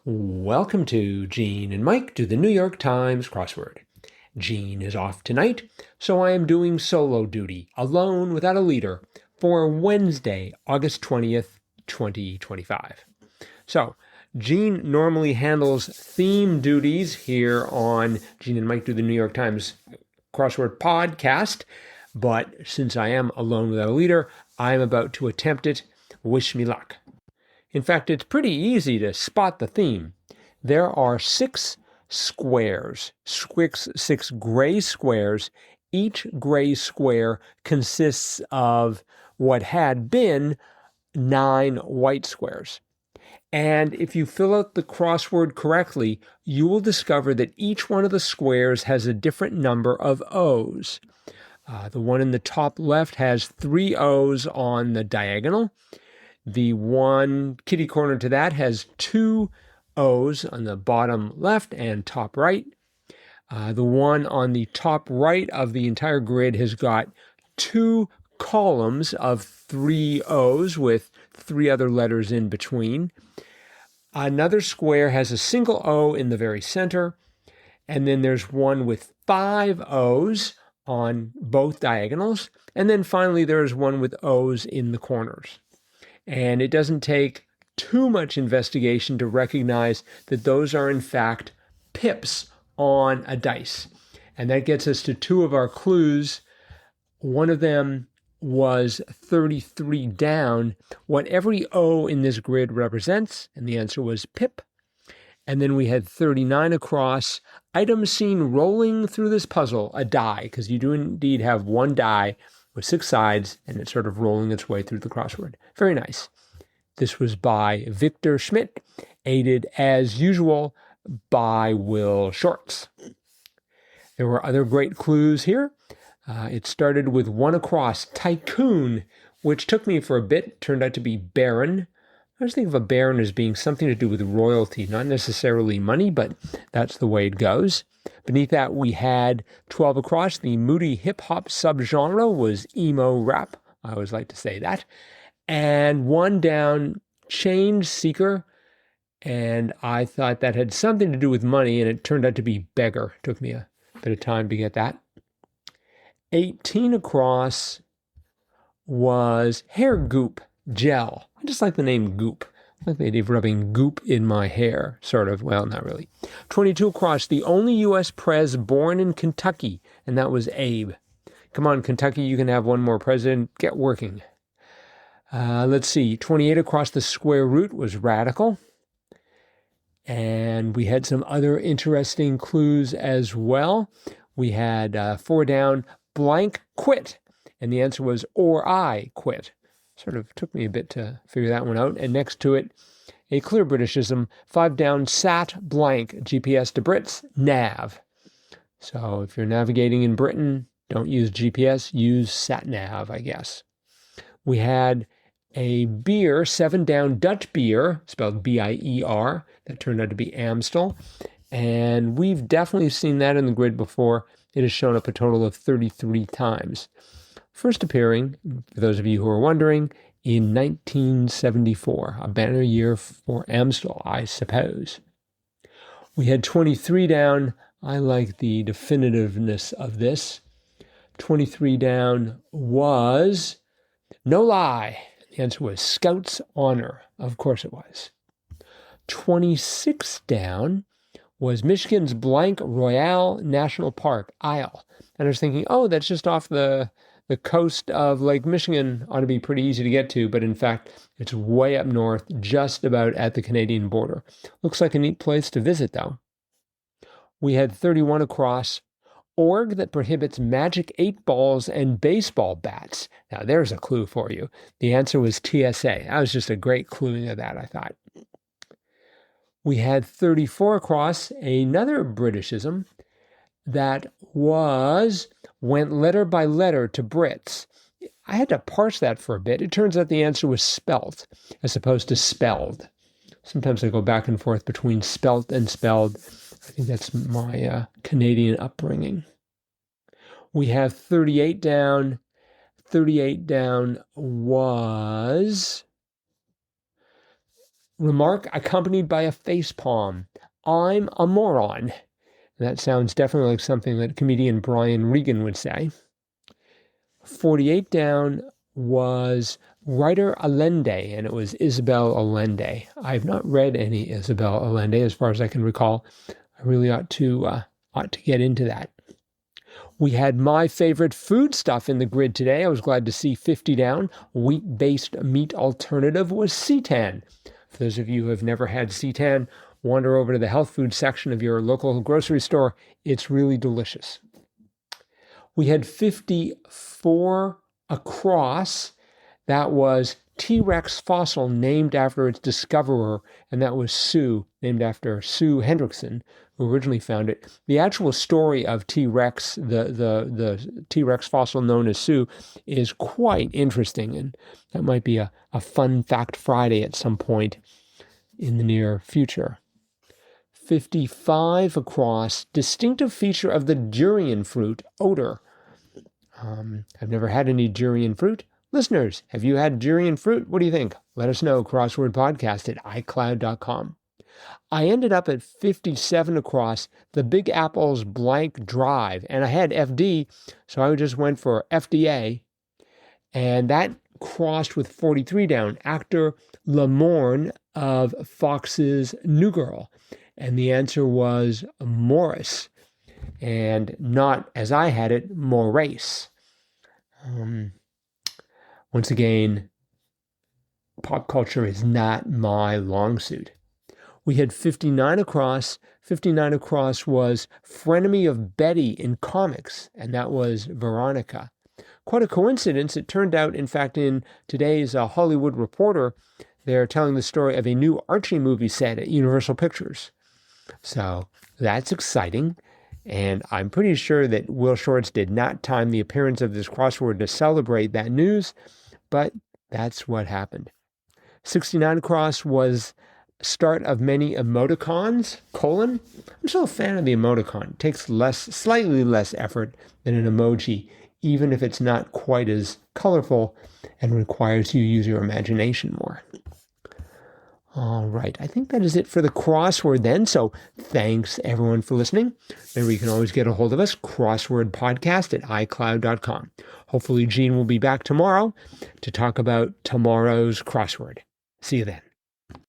Welcome to Gene and Mike do the New York Times crossword. Gene is off tonight, so I am doing solo duty, alone without a leader, for Wednesday, August 20th, 2025. So, Gene normally handles theme duties here on Gene and Mike do the New York Times crossword podcast, but since I am alone without a leader, I am about to attempt it. Wish me luck. In fact, it's pretty easy to spot the theme. There are six squares, six gray squares. Each gray square consists of what had been 9 white squares. And if you fill out the crossword correctly, you will discover that each one of the squares has a different number of O's. The one in the top left has 3 O's on the diagonal. The one kitty corner to that has 2 O's on the bottom left and top right. The one on the top right of the entire grid has got 2 columns of 3 O's with 3 other letters in between. Another square has a single O in the very center, and then there's one with 5 O's on both diagonals, and then finally there's one with O's in the corners. And it doesn't take too much investigation to recognize that those are in fact pips on a dice. And that gets us to 2 of our clues. One of them was 33 down, what every O in this grid represents, and the answer was pip. And then we had 39 across, items seen rolling through this puzzle, a die, because you do indeed have one die with 6 sides, and it's sort of rolling its way through the crossword. Very nice. This was by Victor Schmitt, aided as usual by Will Shorts. There were other great clues here. It started with 1 across, tycoon, which took me for a bit, turned out to be baron. I was thinking of a baron as being something to do with royalty, not necessarily money, but that's the way it goes. Beneath that, we had 12 across. The moody hip-hop subgenre was emo rap. I always like to say that. And 1 down, change seeker. And I thought that had something to do with money, and it turned out to be beggar. Took me a bit of time to get that. 18 across was hair goop gel. I just like the name goop. I like the idea of rubbing goop in my hair, sort of. Well, not really. 22 across, the only U.S. pres born in Kentucky, and that was Abe. Come on, Kentucky, you can have one more president. Get working. Let's see. 28 across, the square root was radical. And we had some other interesting clues as well. We had 4 down, blank quit. And the answer was or I quit. Sort of took me a bit to figure that one out. And next to it, a clear Britishism, 5 down, sat blank, GPS to Brits, nav. So if you're navigating in Britain, don't use GPS, use sat nav, I guess. We had a beer, 7 down, Dutch beer, spelled B-I-E-R. That turned out to be Amstel. And we've definitely seen that in the grid before. It has shown up a total of 33 times. First appearing, for those of you who are wondering, in 1974, a banner year for Amstel, I suppose. We had 23 down. I like the definitiveness of this. 23 down was no lie. The answer was Scout's Honor. Of course it was. 26 down was Michigan's blank Royale National Park, Isle. And I was thinking, oh, that's just off the coast of Lake Michigan, ought to be pretty easy to get to, but in fact, it's way up north, just about at the Canadian border. Looks like a neat place to visit, though. We had 31 across, org that prohibits magic 8 balls and baseball bats. Now, there's a clue for you. The answer was TSA. That was just a great clue of that, I thought. We had 34 across, another Britishism that went letter by letter to Brits. I had to parse that for a bit. It turns out the answer was spelt as opposed to spelled. Sometimes I go back and forth between spelt and spelled. I think that's my Canadian upbringing. We have 38 down. 38 down was Remark accompanied by a facepalm. I'm a moron. That sounds definitely like something that comedian Brian Regan would say. 48 down was writer Allende, and it was Isabel Allende. I have not read any Isabel Allende as far as I can recall. I really ought to get into that. We had my favorite food stuff in the grid today. I was glad to see 50 down. Wheat-based meat alternative was seitan. For those of you who have never had seitan, wander over to the health food section of your local grocery store. It's really delicious. We had 54 across. That was T-Rex fossil named after its discoverer, and that was Sue, named after Sue Hendrickson, who originally found it. The actual story of T-Rex, the T-Rex fossil known as Sue, is quite interesting, and that might be a fun fact Friday at some point in the near future. 55 across, distinctive feature of the durian fruit, odor. I've never had any durian fruit. Listeners, have you had durian fruit? What do you think? Let us know, crosswordpodcast@icloud.com. I ended up at 57 across, the Big Apple's blank drive, and I had FD, so I just went for FDA, and that crossed with 43 down, actor Lamorne of Fox's New Girl, and the answer was Morris, and not, as I had it, Morace. Once again, pop culture is not my long suit. We had 59 across. 59 across was frenemy of Betty in comics, and that was Veronica. Quite a coincidence. It turned out, in fact, in today's Hollywood Reporter, they're telling the story of a new Archie movie set at Universal Pictures. So that's exciting. And I'm pretty sure that Will Shortz did not time the appearance of this crossword to celebrate that news, but that's what happened. 69 across was start of many emoticons, : I'm still a fan of the emoticon. It takes slightly less effort than an emoji, even if it's not quite as colorful and requires you to use your imagination more. All right, I think that is it for the crossword then. So thanks everyone for listening. Remember, you can always get a hold of us, crosswordpodcast@icloud.com. Hopefully Gene will be back tomorrow to talk about tomorrow's crossword. See you then.